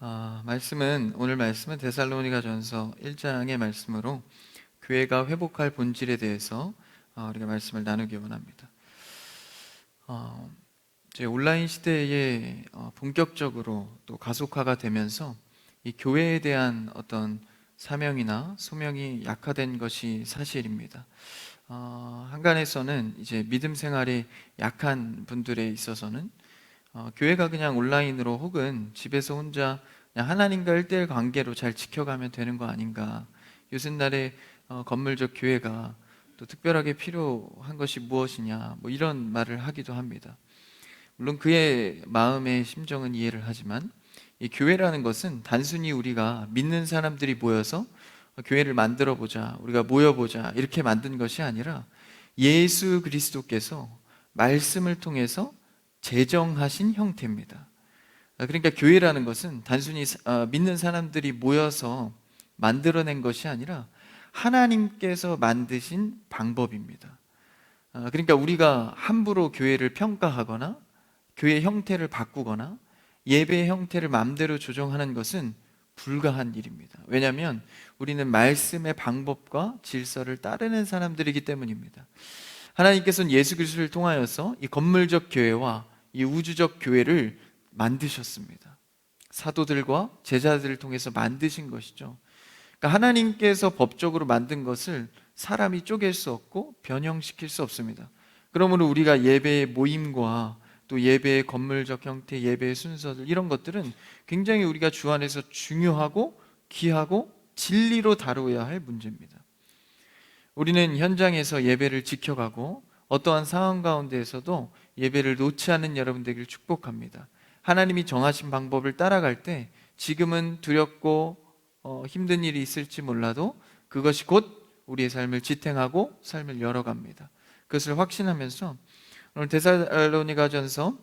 오늘 말씀은 데살로니가전서 1장의 말씀으로 교회가 회복할 본질에 대해서 우리가 말씀을 나누기 원합니다. 이제 온라인 시대에 본격적으로 또 가속화가 되면서 이 교회에 대한 어떤 사명이나 소명이 약화된 것이 사실입니다. 한간에서는 이제 믿음 생활이 약한 분들에 있어서는 교회가 그냥 온라인으로 혹은 집에서 혼자 그냥 하나님과 1대1 관계로 잘 지켜가면 되는 거 아닌가. 요즘날에 건물적 교회가 또 특별하게 필요한 것이 무엇이냐, 뭐 이런 말을 하기도 합니다. 물론 그의 마음의 심정은 이해를 하지만 이 교회라는 것은 단순히 우리가 믿는 사람들이 모여서 교회를 만들어 보자, 우리가 모여보자 이렇게 만든 것이 아니라 예수 그리스도께서 말씀을 통해서 제정하신 형태입니다. 그러니까 교회라는 것은 단순히 믿는 사람들이 모여서 만들어낸 것이 아니라 하나님께서 만드신 방법입니다. 그러니까 우리가 함부로 교회를 평가하거나 교회 형태를 바꾸거나 예배의 형태를 마음대로 조정하는 것은 불가한 일입니다. 왜냐하면 우리는 말씀의 방법과 질서를 따르는 사람들이기 때문입니다. 하나님께서는 예수 그리스도를 통하여서 이 건물적 교회와 이 우주적 교회를 만드셨습니다. 사도들과 제자들을 통해서 만드신 것이죠. 그러니까 하나님께서 법적으로 만든 것을 사람이 쪼갤 수 없고 변형시킬 수 없습니다. 그러므로 우리가 예배의 모임과 또 예배의 건물적 형태, 예배의 순서들 이런 것들은 굉장히 우리가 주 안에서 중요하고 귀하고 진리로 다루어야 할 문제입니다. 우리는 현장에서 예배를 지켜가고 어떠한 상황 가운데에서도 예배를 놓지 않는 여러분 되기를 축복합니다. 하나님이 정하신 방법을 따라갈 때 지금은 두렵고 힘든 일이 있을지 몰라도 그것이 곧 우리의 삶을 지탱하고 삶을 열어갑니다. 그것을 확신하면서 오늘 데살로니가전서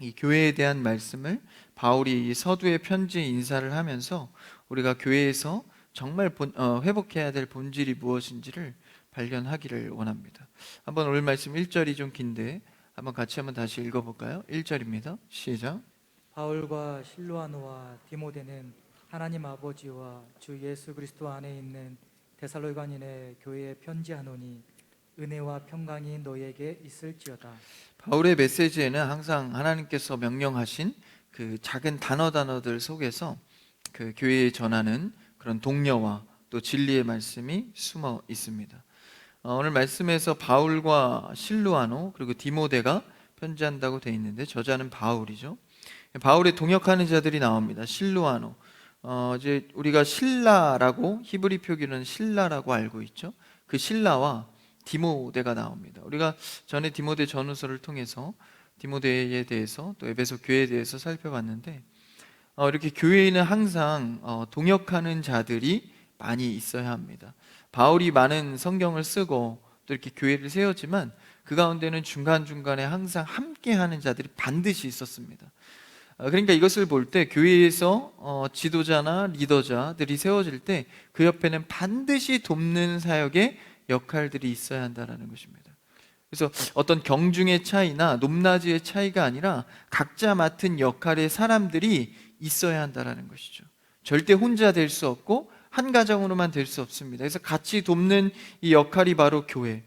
이 교회에 대한 말씀을 바울이 이 서두의 편지에 인사를 하면서 우리가 교회에서 정말 회복해야 될 본질이 무엇인지를 발견하기를 원합니다. 한번 오늘 말씀 1절이 좀 긴데 한번 다시 읽어볼까요? 1절입니다. 시작. 바울과 실로아노와 디모데는 하나님 아버지와 주 예수 그리스도 안에 있는 데살로니가인의 교회에 편지하노니 은혜와 평강이 너에게 있을지어다. 바울의 메시지에는 항상 하나님께서 명령하신 그 작은 단어들 속에서 그 교회에 전하는 그런 독려와 또 진리의 말씀이 숨어 있습니다. 오늘 말씀에서 바울과 실루아노 그리고 디모데가 편지한다고 되어 있는데 저자는 바울이죠. 바울에 동역하는 자들이 나옵니다. 실루아노. 이제 우리가 실라라고 히브리 표기는 실라라고 알고 있죠. 그 실라와 디모데가 나옵니다. 우리가 전에 디모데 전후서를 통해서 디모데에 대해서 또 에베소 교회에 대해서 살펴봤는데 이렇게 교회에는 항상 동역하는 자들이 많이 있어야 합니다. 바울이 많은 성경을 쓰고 또 이렇게 교회를 세웠지만 그 가운데는 중간중간에 항상 함께하는 자들이 반드시 있었습니다. 그러니까 이것을 볼 때 교회에서 지도자나 리더자들이 세워질 때 그 옆에는 반드시 돕는 사역의 역할들이 있어야 한다는 것입니다. 그래서 어떤 경중의 차이나 높낮이의 차이가 아니라 각자 맡은 역할의 사람들이 있어야 한다는 것이죠. 절대 혼자 될 수 없고 한 가정으로만 될 수 없습니다. 그래서 같이 돕는 이 역할이 바로 교회.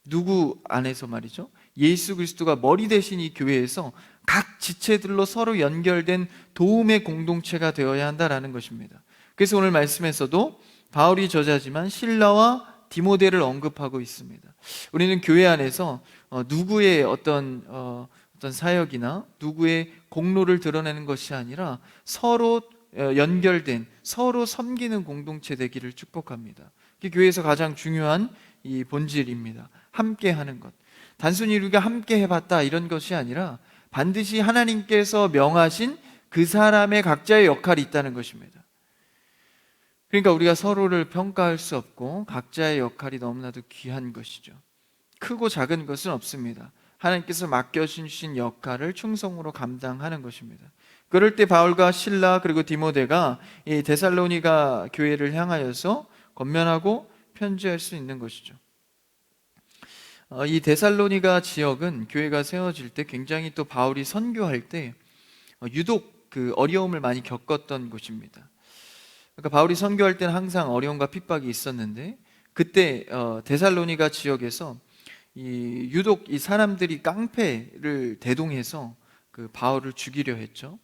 누구 안에서 말이죠? 예수 그리스도가 머리 대신 이 교회에서 각 지체들로 서로 연결된 도움의 공동체가 되어야 한다는 것입니다. 그래서 오늘 말씀에서도 바울이 저자지만 실라와 디모데를 언급하고 있습니다. 우리는 교회 안에서 누구의 어떤 사역이나 누구의 공로를 드러내는 것이 아니라 서로 연결된 서로 섬기는 공동체 되기를 축복합니다. 그게 교회에서 가장 중요한 이 본질입니다. 함께 하는 것. 단순히 우리가 함께 해봤다 이런 것이 아니라 반드시 하나님께서 명하신 그 사람의 각자의 역할이 있다는 것입니다. 그러니까 우리가 서로를 평가할 수 없고 각자의 역할이 너무나도 귀한 것이죠. 크고 작은 것은 없습니다. 하나님께서 맡겨주신 역할을 충성으로 감당하는 것입니다. 그럴 때 바울과 실라 그리고 디모데가 이 데살로니가 교회를 향하여서 권면하고 편지할 수 있는 것이죠. 이 데살로니가 지역은 교회가 세워질 때 굉장히 또 바울이 선교할 때 유독 그 어려움을 많이 겪었던 곳입니다. 그러니까 바울이 선교할 때는 항상 어려움과 핍박이 있었는데, 그때 데살로니가 지역에서 유독 이 사람들이 깡패를 대동해서 그 바울을 죽이려 했죠.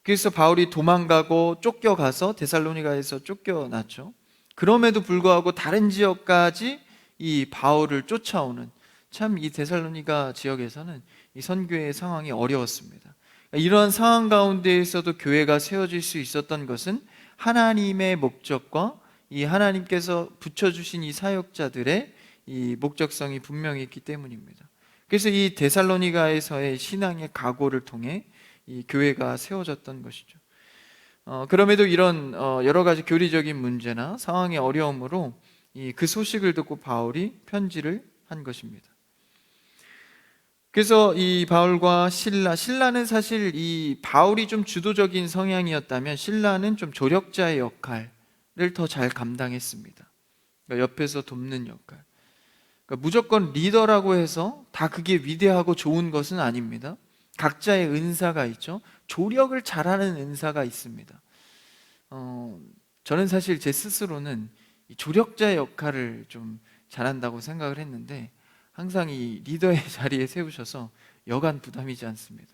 그래서 바울이 도망가고 쫓겨가서 데살로니가에서 쫓겨났죠. 그럼에도 불구하고 다른 지역까지 이 바울을 쫓아오는, 참 이 데살로니가 지역에서는 이 선교의 상황이 어려웠습니다. 이러한 상황 가운데에서도 교회가 세워질 수 있었던 것은 하나님의 목적과 이 하나님께서 붙여주신 이 사역자들의 이 목적성이 분명히 있기 때문입니다. 그래서 이 데살로니가에서의 신앙의 각오를 통해 이 교회가 세워졌던 것이죠. 그럼에도 이런 여러 가지 교리적인 문제나 상황의 어려움으로 그 소식을 듣고 바울이 편지를 한 것입니다. 그래서 이 바울과 신라는 사실 이 바울이 좀 주도적인 성향이었다면 신라는 좀 조력자의 역할을 더 잘 감당했습니다. 그러니까 옆에서 돕는 역할. 그러니까 무조건 리더라고 해서 다 그게 위대하고 좋은 것은 아닙니다. 각자의 은사가 있죠. 조력을 잘하는 은사가 있습니다. 저는 사실 제 스스로는 이 조력자의 역할을 좀 잘한다고 생각을 했는데, 항상 이 리더의 자리에 세우셔서 여간 부담이지 않습니다.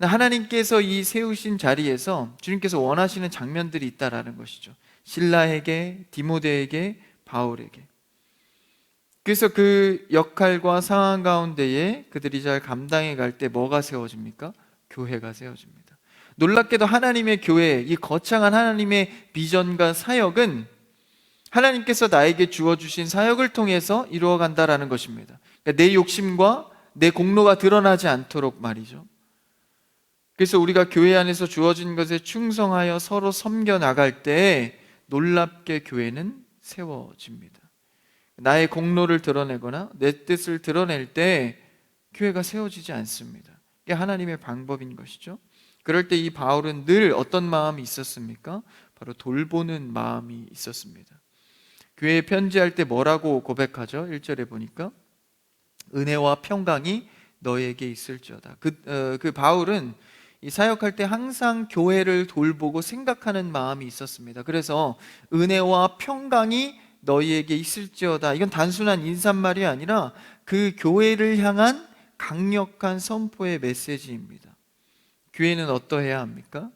하나님께서 이 세우신 자리에서 주님께서 원하시는 장면들이 있다라는 것이죠. 실라에게, 디모데에게, 바울에게. 그래서 그 역할과 상황 가운데에 그들이 잘 감당해 갈 때 뭐가 세워집니까? 교회가 세워집니다. 놀랍게도 하나님의 교회, 이 거창한 하나님의 비전과 사역은 하나님께서 나에게 주어주신 사역을 통해서 이루어간다라는 것입니다. 그러니까 내 욕심과 내 공로가 드러나지 않도록 말이죠. 그래서 우리가 교회 안에서 주어진 것에 충성하여 서로 섬겨 나갈 때 놀랍게 교회는 세워집니다. 나의 공로를 드러내거나 내 뜻을 드러낼 때 교회가 세워지지 않습니다. 이게 하나님의 방법인 것이죠. 그럴 때 이 바울은 늘 어떤 마음이 있었습니까? 바로 돌보는 마음이 있었습니다. 교회에 편지할 때 뭐라고 고백하죠? 1절에 보니까 은혜와 평강이 너에게 있을지어다. 그 바울은 이 사역할 때 항상 교회를 돌보고 생각하는 마음이 있었습니다. 그래서 은혜와 평강이 너희에게 있을지어다, 이건 단순한 인사말이 아니라 그 교회를 향한 강력한 선포의 메시지입니다. 교회는 어떠해야 합니까?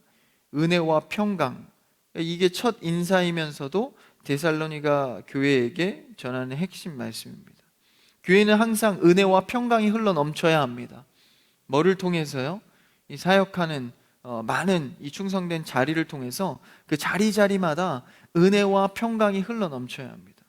은혜와 평강, 이게 첫 인사이면서도 데살로니가 교회에게 전하는 핵심 말씀입니다. 교회는 항상 은혜와 평강이 흘러 넘쳐야 합니다. 뭐를 통해서요? 이 사역하는 많은 이 충성된 자리를 통해서 그 자리마다 은혜와 평강이 흘러 넘쳐야 합니다.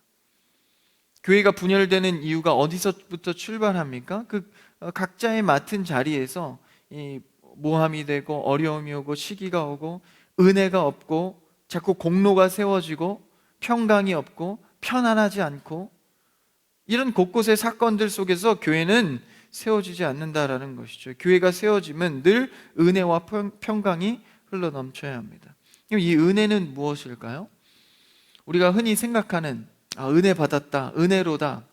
교회가 분열되는 이유가 어디서부터 출발합니까? 그 각자의 맡은 자리에서 이 모함이 되고 어려움이 오고 시기가 오고 은혜가 없고 자꾸 공로가 세워지고 평강이 없고 편안하지 않고, 이런 곳곳의 사건들 속에서 교회는 세워지지 않는다라는 것이죠. 교회가 세워지면 늘 은혜와 평강이 흘러 넘쳐야 합니다. 이 은혜는 무엇일까요? 우리가 흔히 생각하는 은혜 받았다, 은혜로다.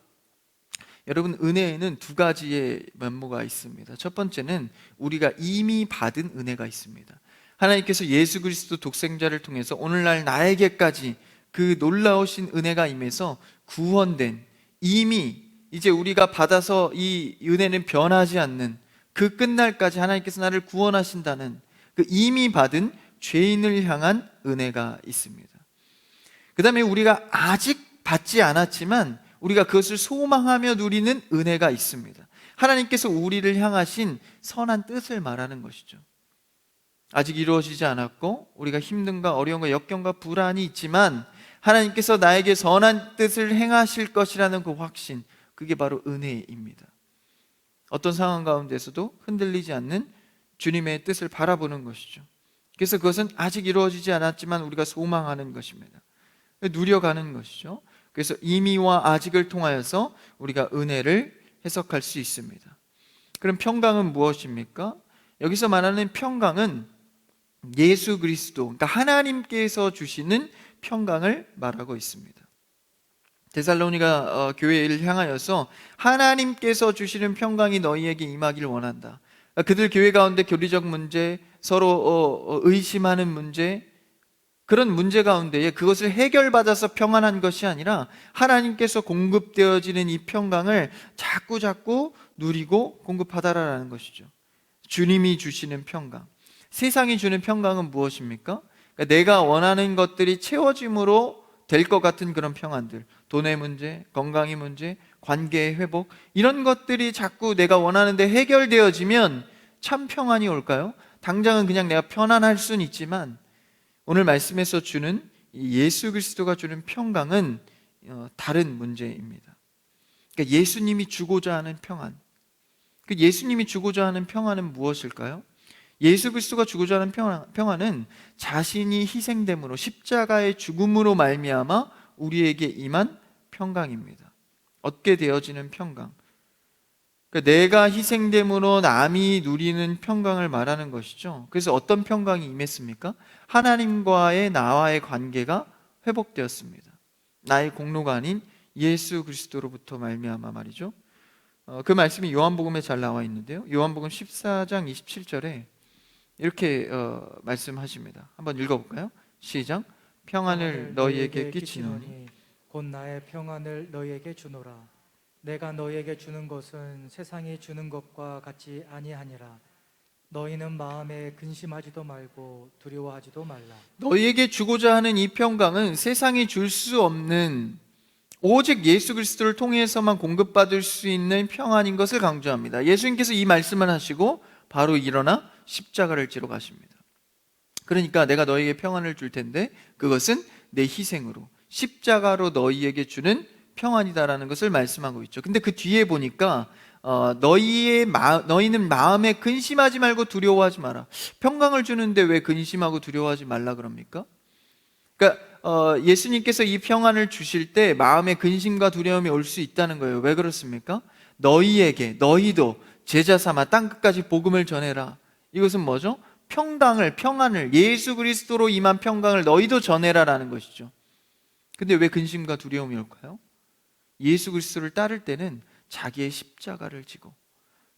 여러분, 은혜에는 두 가지의 면모가 있습니다. 첫 번째는 우리가 이미 받은 은혜가 있습니다. 하나님께서 예수 그리스도 독생자를 통해서 오늘날 나에게까지 그 놀라우신 은혜가 임해서 구원된, 이미 이제 우리가 받아서 이 은혜는 변하지 않는 그 끝날까지 하나님께서 나를 구원하신다는 그 이미 받은 죄인을 향한 은혜가 있습니다. 그 다음에 우리가 아직 받지 않았지만 우리가 그것을 소망하며 누리는 은혜가 있습니다. 하나님께서 우리를 향하신 선한 뜻을 말하는 것이죠. 아직 이루어지지 않았고 우리가 힘듦과 어려움과 역경과 불안이 있지만 하나님께서 나에게 선한 뜻을 행하실 것이라는 그 확신, 그게 바로 은혜입니다. 어떤 상황 가운데서도 흔들리지 않는 주님의 뜻을 바라보는 것이죠. 그래서 그것은 아직 이루어지지 않았지만 우리가 소망하는 것입니다. 누려가는 것이죠. 그래서 이미와 아직을 통하여서 우리가 은혜를 해석할 수 있습니다. 그럼 평강은 무엇입니까? 여기서 말하는 평강은 예수 그리스도, 그러니까 하나님께서 주시는 평강을 말하고 있습니다. 데살로니가 교회를 향하여서 하나님께서 주시는 평강이 너희에게 임하기를 원한다. 그들 교회 가운데 교리적 문제, 서로 의심하는 문제, 그런 문제 가운데에 그것을 해결받아서 평안한 것이 아니라 하나님께서 공급되어지는 이 평강을 자꾸 누리고 공급하다라는 것이죠. 주님이 주시는 평강. 세상이 주는 평강은 무엇입니까? 그러니까 내가 원하는 것들이 채워짐으로 될 것 같은 그런 평안들, 돈의 문제, 건강의 문제, 관계의 회복, 이런 것들이 자꾸 내가 원하는데 해결되어지면 참 평안이 올까요? 당장은 그냥 내가 편안할 수는 있지만 오늘 말씀에서 주는 이 예수 그리스도가 주는 평강은 다른 문제입니다. 그러니까 예수님이 주고자 하는 평안, 그 예수님이 주고자 하는 평안은 무엇일까요? 예수 그리스도가 주고자 하는 평안은 자신이 희생됨으로 십자가의 죽음으로 말미암아 우리에게 임한 평강입니다. 얻게 되어지는 평강. 그러니까 내가 희생됨으로 남이 누리는 평강을 말하는 것이죠. 그래서 어떤 평강이 임했습니까? 하나님과의 나와의 관계가 회복되었습니다. 나의 공로가 아닌 예수 그리스도로부터 말미암아 말이죠. 그 말씀이 요한복음에 잘 나와 있는데요. 요한복음 14장 27절에 이렇게 말씀하십니다. 한번 읽어볼까요? 시작. 평안을 너희에게 끼치노니 곧 나의 평안을 너희에게 주노라. 내가 너희에게 주는 것은 세상이 주는 것과 같이 아니하니라. 너희는 마음에 근심하지도 말고 두려워하지도 말라. 너희에게 주고자 하는 이 평강은 세상이 줄 수 없는, 오직 예수 그리스도를 통해서만 공급받을 수 있는 평안인 것을 강조합니다. 예수님께서 이 말씀을 하시고 바로 일어나 십자가를 지러 가십니다. 그러니까 내가 너희에게 평안을 줄 텐데 그것은 내 희생으로, 십자가로 너희에게 주는 평안이다라는 것을 말씀하고 있죠. 근데 그 뒤에 보니까 너희는 마음에 근심하지 말고 두려워하지 마라. 평강을 주는데 왜 근심하고 두려워하지 말라 그럽니까? 그러니까 예수님께서 이 평안을 주실 때 마음에 근심과 두려움이 올 수 있다는 거예요. 왜 그렇습니까? 너희도 제자 삼아 땅끝까지 복음을 전해라. 이것은 뭐죠? 평안을, 예수 그리스도로 임한 평강을 너희도 전해라라는 것이죠. 근데 왜 근심과 두려움이 올까요? 예수 그리스도를 따를 때는 자기의 십자가를 지고,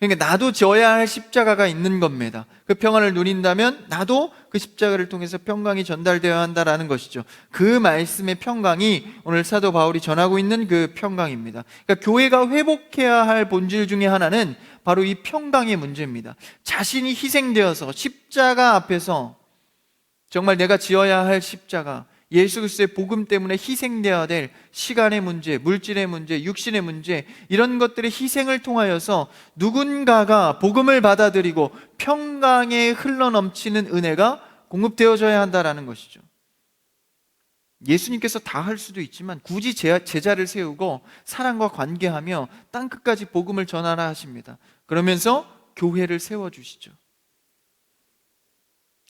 그러니까 나도 져야 할 십자가가 있는 겁니다. 그 평안을 누린다면 나도 그 십자가를 통해서 평강이 전달되어야 한다라는 것이죠. 그 말씀의 평강이 오늘 사도 바울이 전하고 있는 그 평강입니다. 그러니까 교회가 회복해야 할 본질 중에 하나는 바로 이 평강의 문제입니다. 자신이 희생되어서 십자가 앞에서 정말 내가 지어야 할 십자가, 예수 그리스도의 복음 때문에 희생되어야 될 시간의 문제, 물질의 문제, 육신의 문제, 이런 것들의 희생을 통하여서 누군가가 복음을 받아들이고 평강에 흘러넘치는 은혜가 공급되어져야 한다는 것이죠. 예수님께서 다 할 수도 있지만 굳이 제자를 세우고 사랑과 관계하며 땅끝까지 복음을 전하라 하십니다. 그러면서 교회를 세워주시죠.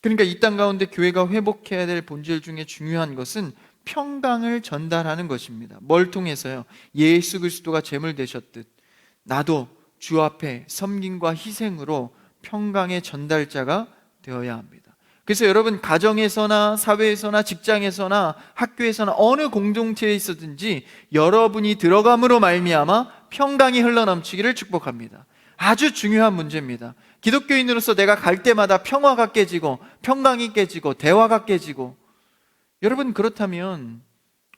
그러니까 이 땅 가운데 교회가 회복해야 될 본질 중에 중요한 것은 평강을 전달하는 것입니다. 뭘 통해서요? 예수 그리스도가 제물 되셨듯 나도 주 앞에 섬김과 희생으로 평강의 전달자가 되어야 합니다. 그래서 여러분, 가정에서나 사회에서나 직장에서나 학교에서나 어느 공동체에 있었든지 여러분이 들어감으로 말미암아 평강이 흘러넘치기를 축복합니다. 아주 중요한 문제입니다. 기독교인으로서 내가 갈 때마다 평화가 깨지고 평강이 깨지고 대화가 깨지고, 여러분, 그렇다면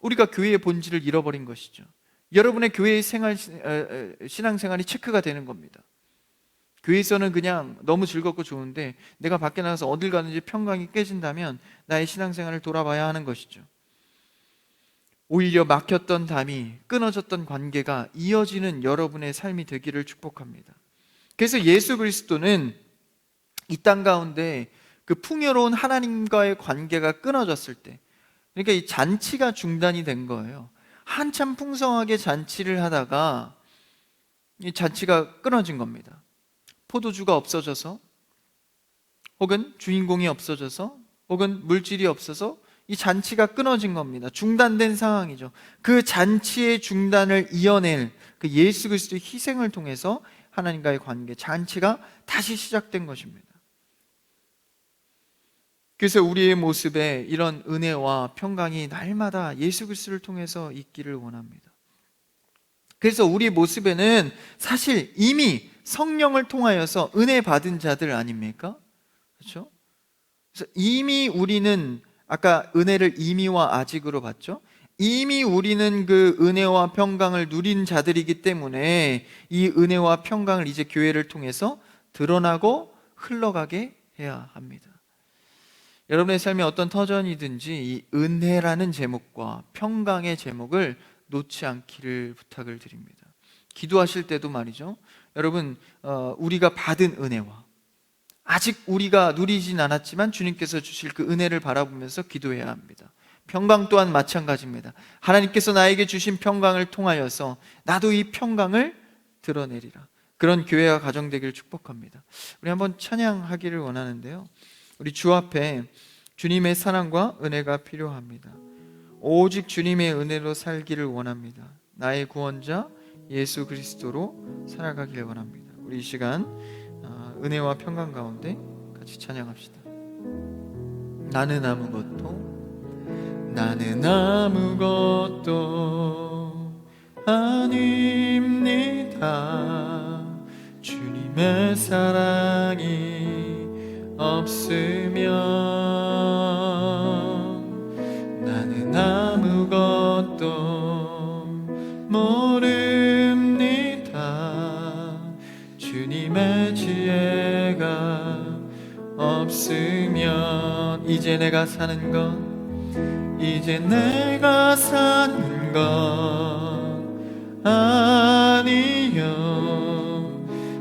우리가 교회의 본질을 잃어버린 것이죠. 여러분의 교회의 신앙생활이 체크가 되는 겁니다. 교회에서는 그냥 너무 즐겁고 좋은데 내가 밖에 나가서 어딜 가는지 평강이 깨진다면 나의 신앙생활을 돌아봐야 하는 것이죠. 오히려 막혔던 담이, 끊어졌던 관계가 이어지는 여러분의 삶이 되기를 축복합니다. 그래서 예수 그리스도는 이 땅 가운데 그 풍요로운 하나님과의 관계가 끊어졌을 때, 그러니까 이 잔치가 중단이 된 거예요. 한참 풍성하게 잔치를 하다가 이 잔치가 끊어진 겁니다. 포도주가 없어져서, 혹은 주인공이 없어져서, 혹은 물질이 없어서 이 잔치가 끊어진 겁니다. 중단된 상황이죠. 그 잔치의 중단을 이어낼 그 예수 그리스도의 희생을 통해서 하나님과의 관계, 잔치가 다시 시작된 것입니다. 그래서 우리의 모습에 이런 은혜와 평강이 날마다 예수 그리스도를 통해서 있기를 원합니다. 그래서 우리 모습에는 사실 이미 성령을 통하여서 은혜 받은 자들 아닙니까? 그렇죠? 그래서 이미 우리는 아까 은혜를 이미와 아직으로 봤죠? 이미 우리는 그 은혜와 평강을 누린 자들이기 때문에 이 은혜와 평강을 이제 교회를 통해서 드러나고 흘러가게 해야 합니다. 여러분의 삶에 어떤 터전이든지 이 은혜라는 제목과 평강의 제목을 놓지 않기를 부탁을 드립니다. 기도하실 때도 말이죠. 여러분, 우리가 받은 은혜와 아직 우리가 누리진 않았지만 주님께서 주실 그 은혜를 바라보면서 기도해야 합니다. 평강 또한 마찬가지입니다. 하나님께서 나에게 주신 평강을 통하여서 나도 이 평강을 드러내리라. 그런 교회와 가정 되기를 축복합니다. 우리 한번 찬양하기를 원하는데요. 우리 주 앞에 주님의 사랑과 은혜가 필요합니다. 오직 주님의 은혜로 살기를 원합니다. 나의 구원자 예수 그리스도로 살아가기를 원합니다. 우리 이 시간 은혜와 평강 가운데 같이 찬양합시다. 나는 아무것도 아닙니다. 주님의 사랑이 없으면 나는 아무것도 모릅니다. 주님의 지혜가 없으면 이제 내가 사는 건 아니요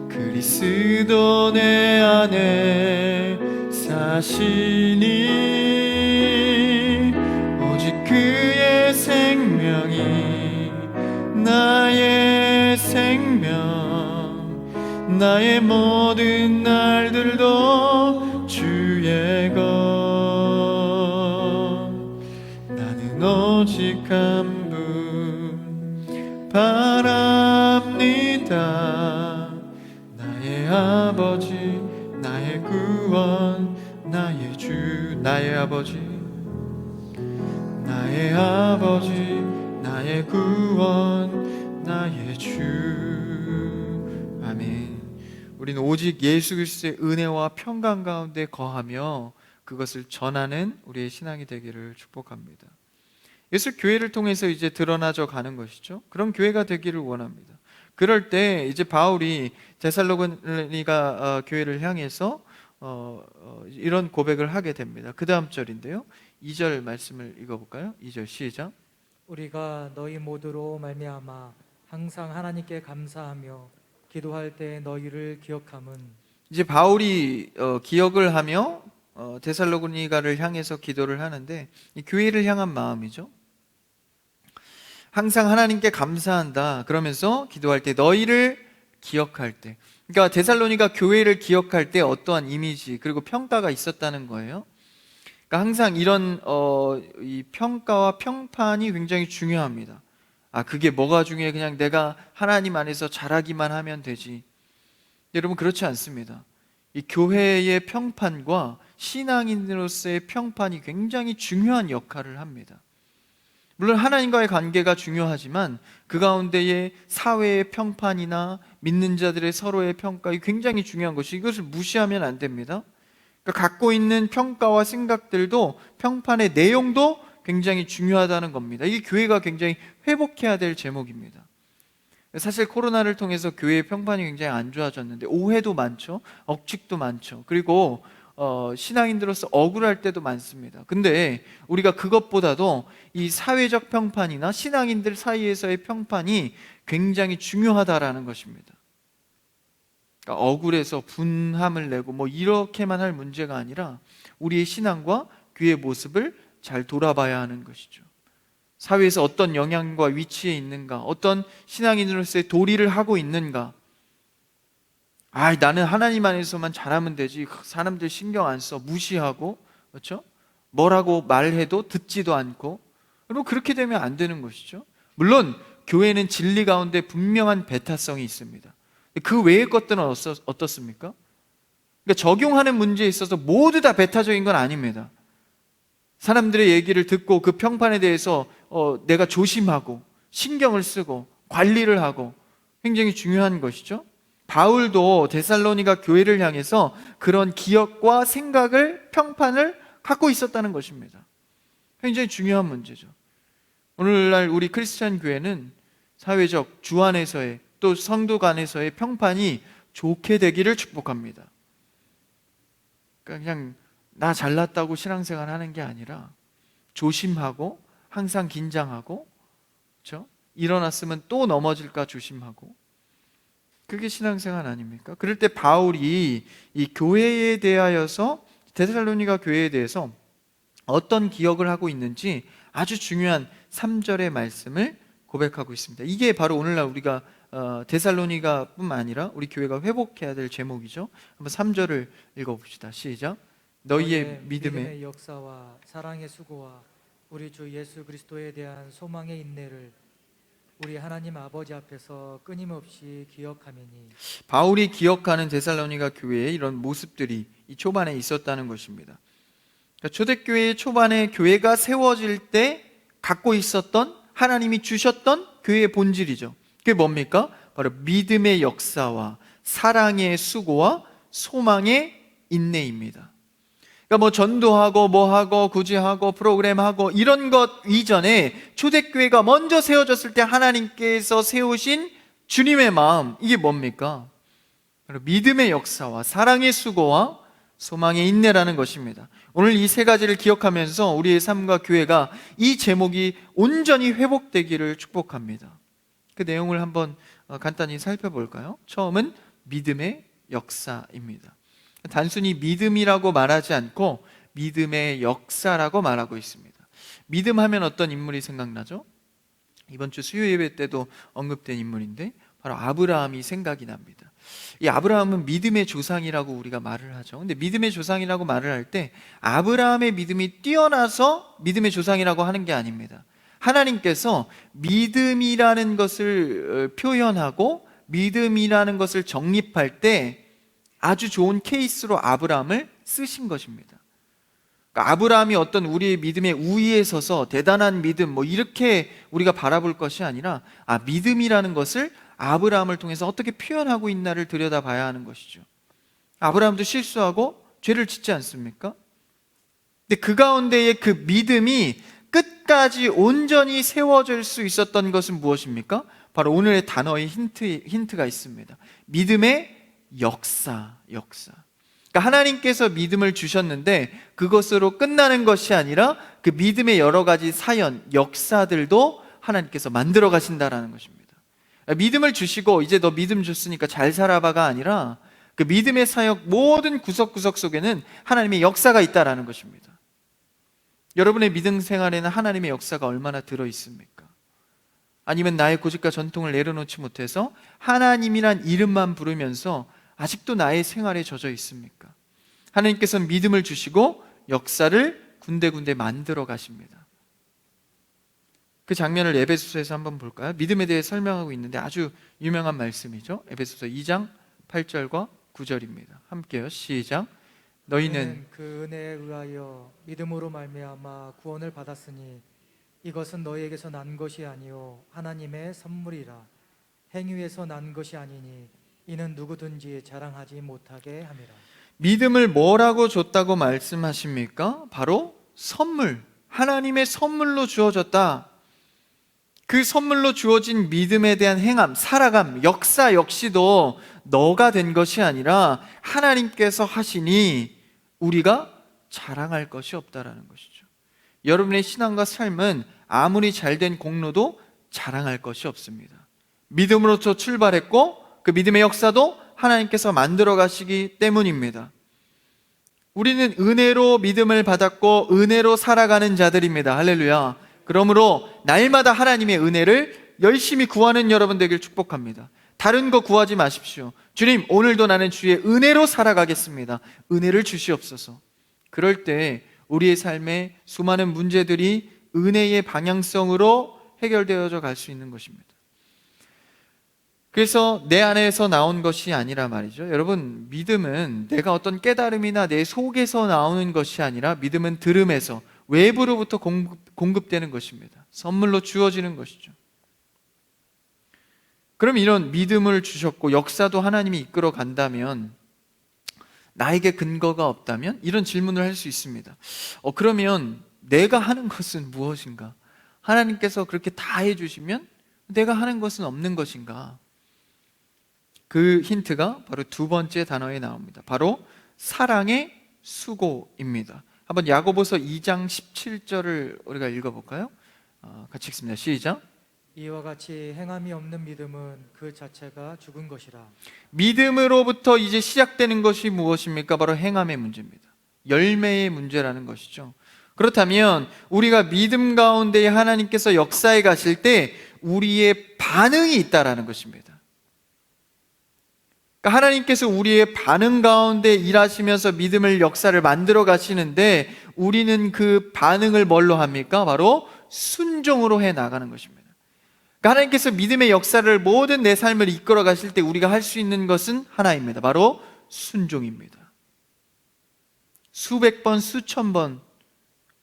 그리스도 내 안에 사시니 오직 그의 생명이 나의 생명 나의 모든 날들도 주의 것 나는 오직 한 분 바랍니다. 나의 아버지 나의 구원 나의 주 나의 아버지 나의 구원 나의 주 아멘. 우리는 오직 예수 그리스도의 은혜와 평강 가운데 거하며 그것을 전하는 우리의 신앙이 되기를 축복합니다. 예수 교회를 통해서 이제 드러나져 가는 것이죠. 그런 교회가 되기를 원합니다. 그럴 때 이제 바울이 데살로니가 교회를 향해서 이런 고백을 하게 됩니다. 그 다음 절인데요. 2절 말씀을 읽어볼까요? 2절 시작. 우리가 너희 모두로 말미암아 항상 하나님께 감사하며 기도할 때 너희를 기억함은 이제 바울이 기억을 하며 데살로니가를 향해서 기도를 하는데 이 교회를 향한 마음이죠. 항상 하나님께 감사한다 그러면서 기도할 때 너희를 기억할 때, 그러니까 데살로니가 교회를 기억할 때 어떠한 이미지 그리고 평가가 있었다는 거예요. 그러니까 항상 이런 이 평가와 평판이 굉장히 중요합니다. 그게 뭐가 중요해? 그냥 내가 하나님 안에서 잘하기만 하면 되지. 여러분 그렇지 않습니다. 이 교회의 평판과 신앙인으로서의 평판이 굉장히 중요한 역할을 합니다. 물론 하나님과의 관계가 중요하지만 그 가운데의 사회의 평판이나 믿는 자들의 서로의 평가가 굉장히 중요한 것이 이것을 무시하면 안 됩니다. 그러니까 갖고 있는 평가와 생각들도 평판의 내용도 굉장히 중요하다는 겁니다. 이게 교회가 굉장히 회복해야 될 제목입니다. 사실 코로나를 통해서 교회의 평판이 굉장히 안 좋아졌는데 오해도 많죠. 억측도 많죠. 그리고 신앙인들로서 억울할 때도 많습니다. 근데 우리가 그것보다도 이 사회적 평판이나 신앙인들 사이에서의 평판이 굉장히 중요하다라는 것입니다. 그러니까 억울해서 분함을 내고 뭐 이렇게만 할 문제가 아니라 우리의 신앙과 교회의 모습을 잘 돌아봐야 하는 것이죠. 사회에서 어떤 영향과 위치에 있는가, 어떤 신앙인으로서의 도리를 하고 있는가. 나는 하나님 안에서만 잘하면 되지. 사람들 신경 안 써. 무시하고, 그렇죠? 뭐라고 말해도 듣지도 않고. 그리고 그렇게 되면 안 되는 것이죠. 물론 교회는 진리 가운데 분명한 배타성이 있습니다. 그 외의 것들은 어떻습니까? 그러니까 적용하는 문제에 있어서 모두 다 배타적인 건 아닙니다. 사람들의 얘기를 듣고 그 평판에 대해서 내가 조심하고 신경을 쓰고 관리를 하고 굉장히 중요한 것이죠. 바울도 데살로니가 교회를 향해서 그런 기억과 생각을, 평판을 갖고 있었다는 것입니다. 굉장히 중요한 문제죠. 오늘날 우리 크리스찬 교회는 사회적, 주 안에서의, 또 성도 간에서의 평판이 좋게 되기를 축복합니다. 그냥 나 잘났다고 신앙생활 하는 게 아니라 조심하고, 항상 긴장하고, 그렇죠? 일어났으면 또 넘어질까 조심하고, 그게 신앙생활 아닙니까? 그럴 때 바울이 이 교회에 대하여서, 데살로니가 교회에 대해서 어떤 기억을 하고 있는지 아주 중요한 3절의 말씀을 고백하고 있습니다. 이게 바로 오늘날 우리가 데살로니가 뿐만 아니라 우리 교회가 회복해야 될 제목이죠. 한번 3절을 읽어봅시다. 시작. 너희의 믿음의 역사와 사랑의 수고와 우리 주 예수 그리스도에 대한 소망의 인내를 우리 하나님 아버지 앞에서 끊임없이 기억하매니. 바울이 기억하는 데살로니가 교회의 이런 모습들이 이 초반에 있었다는 것입니다. 그러니까 초대교회의 초반에 교회가 세워질 때 갖고 있었던, 하나님이 주셨던 교회의 본질이죠. 그게 뭡니까? 바로 믿음의 역사와 사랑의 수고와 소망의 인내입니다. 그러니까 뭐 전도하고 뭐하고 구제하고 프로그램하고 이런 것 이전에 초대교회가 먼저 세워졌을 때 하나님께서 세우신 주님의 마음, 이게 뭡니까? 바로 믿음의 역사와 사랑의 수고와 소망의 인내라는 것입니다. 오늘 이 세 가지를 기억하면서 우리의 삶과 교회가 이 제목이 온전히 회복되기를 축복합니다. 그 내용을 한번 간단히 살펴볼까요? 처음은 믿음의 역사입니다. 단순히 믿음이라고 말하지 않고 믿음의 역사라고 말하고 있습니다. 믿음 하면 어떤 인물이 생각나죠? 이번 주 수요 예배 때도 언급된 인물인데 바로 아브라함이 생각이 납니다. 이 아브라함은 믿음의 조상이라고 우리가 말을 하죠. 근데 믿음의 조상이라고 말을 할 때 아브라함의 믿음이 뛰어나서 믿음의 조상이라고 하는 게 아닙니다. 하나님께서 믿음이라는 것을 표현하고 믿음이라는 것을 정립할 때 아주 좋은 케이스로 아브라함을 쓰신 것입니다. 그러니까 아브라함이 어떤 우리의 믿음의 우위에 서서 대단한 믿음 뭐 이렇게 우리가 바라볼 것이 아니라 믿음이라는 것을 아브라함을 통해서 어떻게 표현하고 있나를 들여다봐야 하는 것이죠. 아브라함도 실수하고 죄를 짓지 않습니까? 근데 그 가운데에 그 믿음이 끝까지 온전히 세워질 수 있었던 것은 무엇입니까? 바로 오늘의 단어의 힌트가 있습니다. 믿음의 역사. 그러니까 하나님께서 믿음을 주셨는데 그것으로 끝나는 것이 아니라 그 믿음의 여러 가지 사연, 역사들도 하나님께서 만들어 가신다라는 것입니다. 믿음을 주시고 이제 너 믿음 줬으니까 잘 살아봐가 아니라 그 믿음의 사역 모든 구석구석 속에는 하나님의 역사가 있다라는 것입니다. 여러분의 믿음 생활에는 하나님의 역사가 얼마나 들어있습니까? 아니면 나의 고집과 전통을 내려놓지 못해서 하나님이란 이름만 부르면서 아직도 나의 생활에 젖어 있습니까? 하나님께서는 믿음을 주시고 역사를 군데군데 만들어 가십니다. 그 장면을 에베소서에서 한번 볼까요? 믿음에 대해 설명하고 있는데 아주 유명한 말씀이죠. 에베소서 2장 8절과 9절입니다. 함께요. 시작. 너희는 그 은혜에 의하여 믿음으로 말미암아 구원을 받았으니 이것은 너희에게서 난 것이 아니요 하나님의 선물이라. 행위에서 난 것이 아니니 이는 누구든지 자랑하지 못하게 함이라. 믿음을 뭐라고 줬다고 말씀하십니까? 바로 선물, 하나님의 선물로 주어졌다. 그 선물로 주어진 믿음에 대한 행함, 살아감, 역사 역시도 너가 된 것이 아니라 하나님께서 하시니 우리가 자랑할 것이 없다라는 것이죠. 여러분의 신앙과 삶은 아무리 잘된 공로도 자랑할 것이 없습니다. 믿음으로부터 출발했고 그 믿음의 역사도 하나님께서 만들어 가시기 때문입니다. 우리는 은혜로 믿음을 받았고 은혜로 살아가는 자들입니다. 할렐루야. 그러므로 날마다 하나님의 은혜를 열심히 구하는 여러분 되길 축복합니다. 다른 거 구하지 마십시오. 주님, 오늘도 나는 주의 은혜로 살아가겠습니다. 은혜를 주시옵소서. 그럴 때 우리의 삶에 수많은 문제들이 은혜의 방향성으로 해결되어져 갈 수 있는 것입니다. 그래서 내 안에서 나온 것이 아니라 말이죠. 여러분, 믿음은 내가 어떤 깨달음이나 내 속에서 나오는 것이 아니라 믿음은 들음에서 외부로부터 공급되는 것입니다. 선물로 주어지는 것이죠. 그럼 이런 믿음을 주셨고 역사도 하나님이 이끌어 간다면 나에게 근거가 없다면 이런 질문을 할 수 있습니다. 그러면 내가 하는 것은 무엇인가? 하나님께서 그렇게 다 해주시면 내가 하는 것은 없는 것인가? 그 힌트가 바로 두 번째 단어에 나옵니다. 바로 사랑의 수고입니다. 한번 야고보서 2장 17절을 우리가 읽어볼까요? 같이 읽습니다. 시작. 이와 같이 행함이 없는 믿음은 그 자체가 죽은 것이라. 믿음으로부터 이제 시작되는 것이 무엇입니까? 바로 행함의 문제입니다. 열매의 문제라는 것이죠. 그렇다면 우리가 믿음 가운데 하나님께서 역사에 가실 때 우리의 반응이 있다라는 것입니다. 그러니까 하나님께서 우리의 반응 가운데 일하시면서 믿음을 역사를 만들어 가시는데 우리는 그 반응을 뭘로 합니까? 바로 순종으로 해 나가는 것입니다. 그러니까 하나님께서 믿음의 역사를 모든 내 삶을 이끌어 가실 때 우리가 할 수 있는 것은 하나입니다. 바로 순종입니다. 수백 번, 수천 번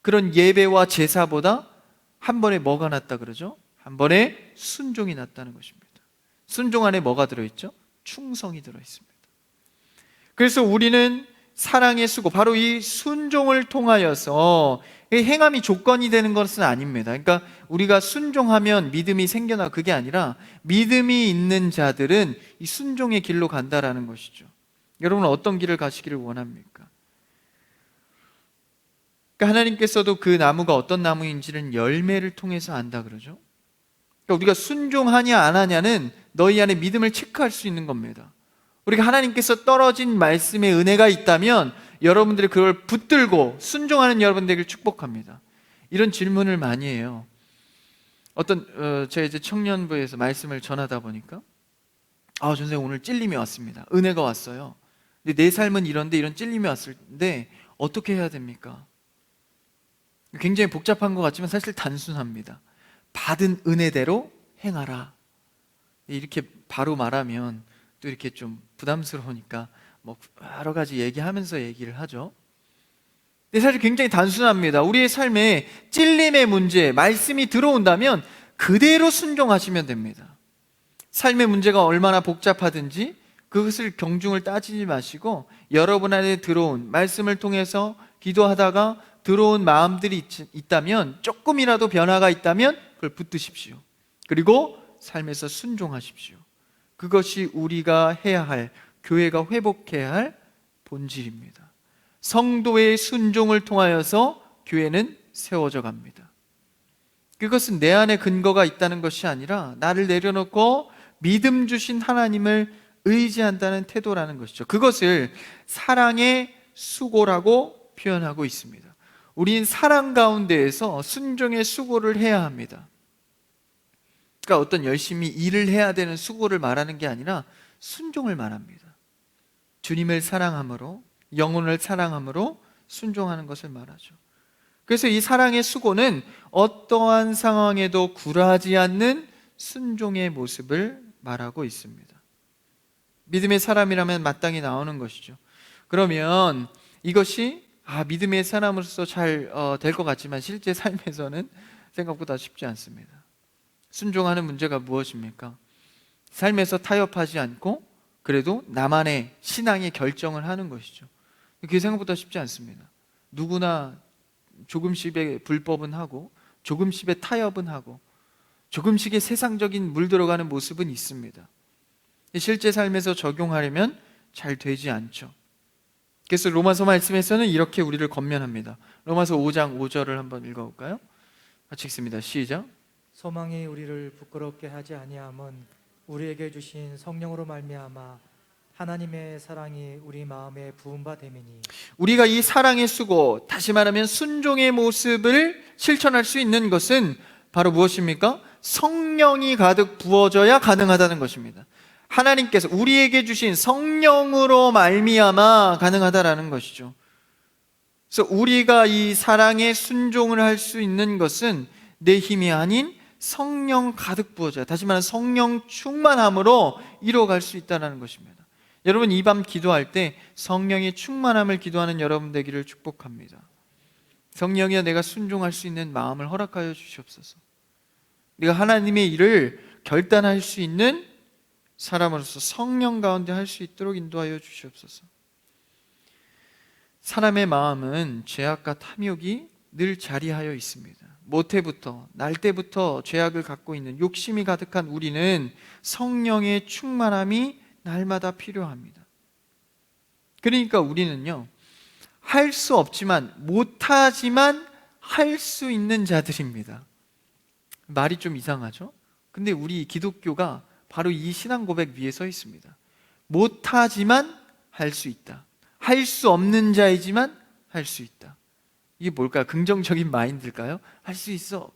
그런 예배와 제사보다 한 번에 뭐가 낫다 그러죠? 한 번에 순종이 낫다는 것입니다. 순종 안에 뭐가 들어있죠? 충성이 들어있습니다. 그래서 우리는 사랑의 수고, 바로 이 순종을 통하여서 행함이 조건이 되는 것은 아닙니다. 그러니까 우리가 순종하면 믿음이 생겨나, 그게 아니라 믿음이 있는 자들은 이 순종의 길로 간다라는 것이죠. 여러분은 어떤 길을 가시기를 원합니까? 그러니까 하나님께서도 그 나무가 어떤 나무인지는 열매를 통해서 안다 그러죠. 그러니까 우리가 순종하냐 안 하냐는 너희 안에 믿음을 체크할 수 있는 겁니다. 우리가 하나님께서 떨어진 말씀의 은혜가 있다면 여러분들이 그걸 붙들고 순종하는 여러분 되기를 축복합니다. 이런 질문을 많이 해요. 제가 이제 청년부에서 말씀을 전하다 보니까 전생님 오늘 찔림이 왔습니다. 은혜가 왔어요. 근데 내 삶은 이런데 이런 찔림이 왔을 때 어떻게 해야 됩니까? 굉장히 복잡한 것 같지만 사실 단순합니다. 받은 은혜대로 행하라. 이렇게 바로 말하면 또 이렇게 좀 부담스러우니까 뭐 여러 가지 얘기하면서 얘기를 하죠. 근데 사실 굉장히 단순합니다. 우리의 삶에 찔림의 문제, 말씀이 들어온다면 그대로 순종하시면 됩니다. 삶의 문제가 얼마나 복잡하든지 그것을 경중을 따지지 마시고 여러분 안에 들어온 말씀을 통해서 기도하다가 들어온 마음들이 있다면, 조금이라도 변화가 있다면 그걸 붙드십시오. 그리고 삶에서 순종하십시오. 그것이 우리가 해야 할, 교회가 회복해야 할 본질입니다. 성도의 순종을 통하여서 교회는 세워져 갑니다. 그것은 내 안에 근거가 있다는 것이 아니라 나를 내려놓고 믿음 주신 하나님을 의지한다는 태도라는 것이죠. 그것을 사랑의 수고라고 표현하고 있습니다. 우린 사랑 가운데에서 순종의 수고를 해야 합니다. 그러니까 어떤 열심히 일을 해야 되는 수고를 말하는 게 아니라 순종을 말합니다. 주님을 사랑함으로, 영혼을 사랑함으로 순종하는 것을 말하죠. 그래서 이 사랑의 수고는 어떠한 상황에도 굴하지 않는 순종의 모습을 말하고 있습니다. 믿음의 사람이라면 마땅히 나오는 것이죠. 그러면 이것이 믿음의 사람으로서 잘 될 것 같지만 실제 삶에서는 생각보다 쉽지 않습니다. 순종하는 문제가 무엇입니까? 삶에서 타협하지 않고 그래도 나만의 신앙의 결정을 하는 것이죠. 그게 생각보다 쉽지 않습니다. 누구나 조금씩의 불법은 하고 조금씩의 타협은 하고 조금씩의 세상적인 물 들어가는 모습은 있습니다. 실제 삶에서 적용하려면 잘 되지 않죠. 그래서 로마서 말씀에서는 이렇게 우리를 권면합니다. 로마서 5장 5절을 한번 읽어볼까요? 같이 읽습니다. 시작. 소망이 우리를 부끄럽게 하지 아니함은 우리에게 주신 성령으로 말미암아 하나님의 사랑이 우리 마음에 부은 바 됨이니. 우리가 이 사랑의 수고, 다시 말하면 순종의 모습을 실천할 수 있는 것은 바로 무엇입니까? 성령이 가득 부어져야 가능하다는 것입니다. 하나님께서 우리에게 주신 성령으로 말미암아 가능하다라는 것이죠. 그래서 우리가 이 사랑의 순종을 할 수 있는 것은 내 힘이 아닌 성령 가득 부어져야, 다시 말하면 성령 충만함으로 이루어갈 수 있다는 것입니다. 여러분, 이 밤 기도할 때 성령의 충만함을 기도하는 여러분 되기를 축복합니다. 성령이여, 내가 순종할 수 있는 마음을 허락하여 주시옵소서. 내가 하나님의 일을 결단할 수 있는 사람으로서 성령 가운데 할 수 있도록 인도하여 주시옵소서. 사람의 마음은 죄악과 탐욕이 늘 자리하여 있습니다. 모태부터 날 때부터 죄악을 갖고 있는 욕심이 가득한 우리는 성령의 충만함이 날마다 필요합니다. 그러니까 우리는요, 할 수 없지만, 못하지만 할 수 있는 자들입니다. 말이 좀 이상하죠? 근데 우리 기독교가 바로 이 신앙 고백 위에 서 있습니다. 못하지만 할 수 있다. 할 수 없는 자이지만 할 수 있다. 이게 뭘까요? 긍정적인 마인드일까요? 할 수 있어.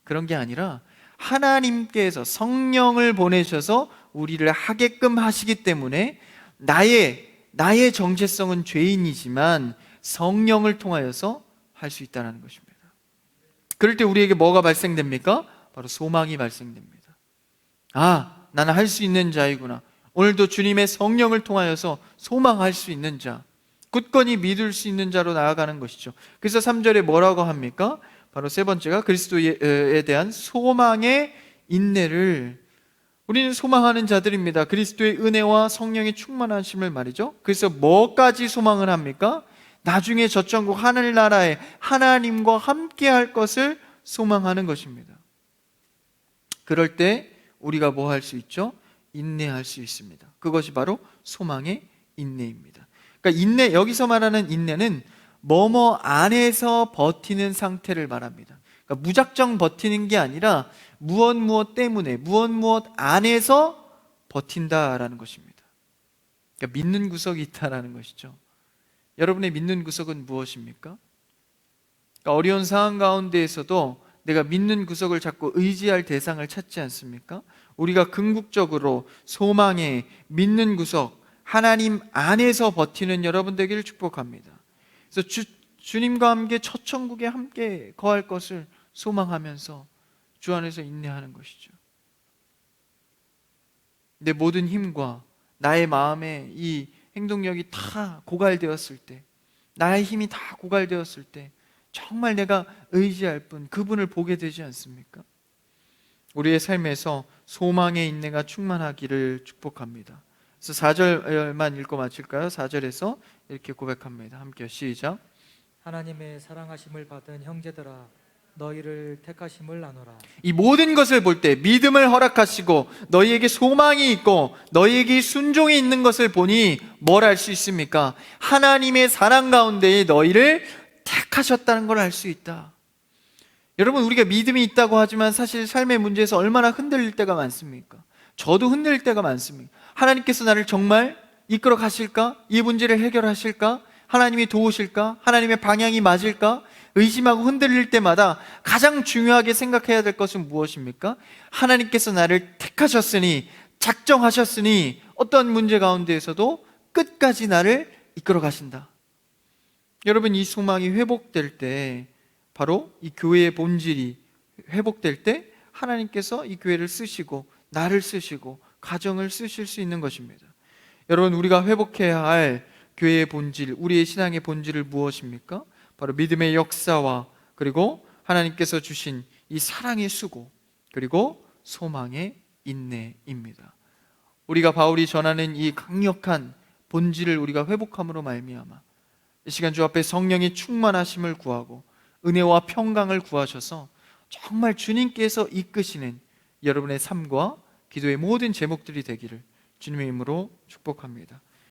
그런 게 아니라 하나님께서 성령을 보내셔서 우리를 하게끔 하시기 때문에 나의 정체성은 죄인이지만 성령을 통하여서 할 수 있다는 것입니다. 그럴 때 우리에게 뭐가 발생됩니까? 바로 소망이 발생됩니다. 아, 나는 할 수 있는 자이구나. 오늘도 주님의 성령을 통하여서 소망할 수 있는 자, 굳건히 믿을 수 있는 자로 나아가는 것이죠. 그래서 3절에 뭐라고 합니까? 바로 세 번째가 그리스도에 대한 소망의 인내를, 우리는 소망하는 자들입니다. 그리스도의 은혜와 성령의 충만하심을 말이죠. 그래서 뭐까지 소망을 합니까? 나중에 저 천국 하늘나라에 하나님과 함께 할 것을 소망하는 것입니다. 그럴 때 우리가 뭐 할 수 있죠? 인내할 수 있습니다. 그것이 바로 소망의 인내입니다. 그러니까 인내, 여기서 말하는 인내는 뭐뭐 안에서 버티는 상태를 말합니다. 그러니까 무작정 버티는 게 아니라 무엇 때문에, 무엇 안에서 버틴다라는 것입니다. 그러니까 믿는 구석이 있다라는 것이죠. 여러분의 믿는 구석은 무엇입니까? 그러니까 어려운 상황 가운데에서도 내가 믿는 구석을 찾고 의지할 대상을 찾지 않습니까? 우리가 궁극적으로 소망에 믿는 구석, 하나님 안에서 버티는 여러분 되기를 축복합니다. 그래서 주님과 함께 첫 천국에 함께 거할 것을 소망하면서 주 안에서 인내하는 것이죠. 내 모든 힘과 나의 마음의 이 행동력이 다 고갈되었을 때, 나의 힘이 다 고갈되었을 때 정말 내가 의지할 분, 그분을 보게 되지 않습니까? 우리의 삶에서 소망의 인내가 충만하기를 축복합니다. 그래서 4절만 읽고 마칠까요? 4절에서 이렇게 고백합니다. 함께 시작. 하나님의 사랑하심을 받은 형제들아, 너희를 택하심을 나누라. 이 모든 것을 볼 때 믿음을 허락하시고 너희에게 소망이 있고 너희에게 순종이 있는 것을 보니 뭘 알 수 있습니까? 하나님의 사랑 가운데 너희를 택하셨다는 걸 알 수 있다. 여러분, 우리가 믿음이 있다고 하지만 사실 삶의 문제에서 얼마나 흔들릴 때가 많습니까? 저도 흔들릴 때가 많습니다. 하나님께서 나를 정말 이끌어 가실까? 이 문제를 해결하실까? 하나님이 도우실까? 하나님의 방향이 맞을까? 의심하고 흔들릴 때마다 가장 중요하게 생각해야 될 것은 무엇입니까? 하나님께서 나를 택하셨으니, 작정하셨으니 어떤 문제 가운데에서도 끝까지 나를 이끌어 가신다. 여러분, 이 소망이 회복될 때, 바로 이 교회의 본질이 회복될 때 하나님께서 이 교회를 쓰시고 나를 쓰시고 가정을 쓰실 수 있는 것입니다. 여러분, 우리가 회복해야 할 교회의 본질, 우리의 신앙의 본질은 무엇입니까? 바로 믿음의 역사와 그리고 하나님께서 주신 이 사랑의 수고, 그리고 소망의 인내입니다. 우리가 바울이 전하는 이 강력한 본질을 우리가 회복함으로 말미암아 이 시간 주 앞에 성령의 충만하심을 구하고 은혜와 평강을 구하셔서 정말 주님께서 이끄시는 여러분의 삶과 기도의 모든 제목들이 되기를 주님의 이름으로 축복합니다.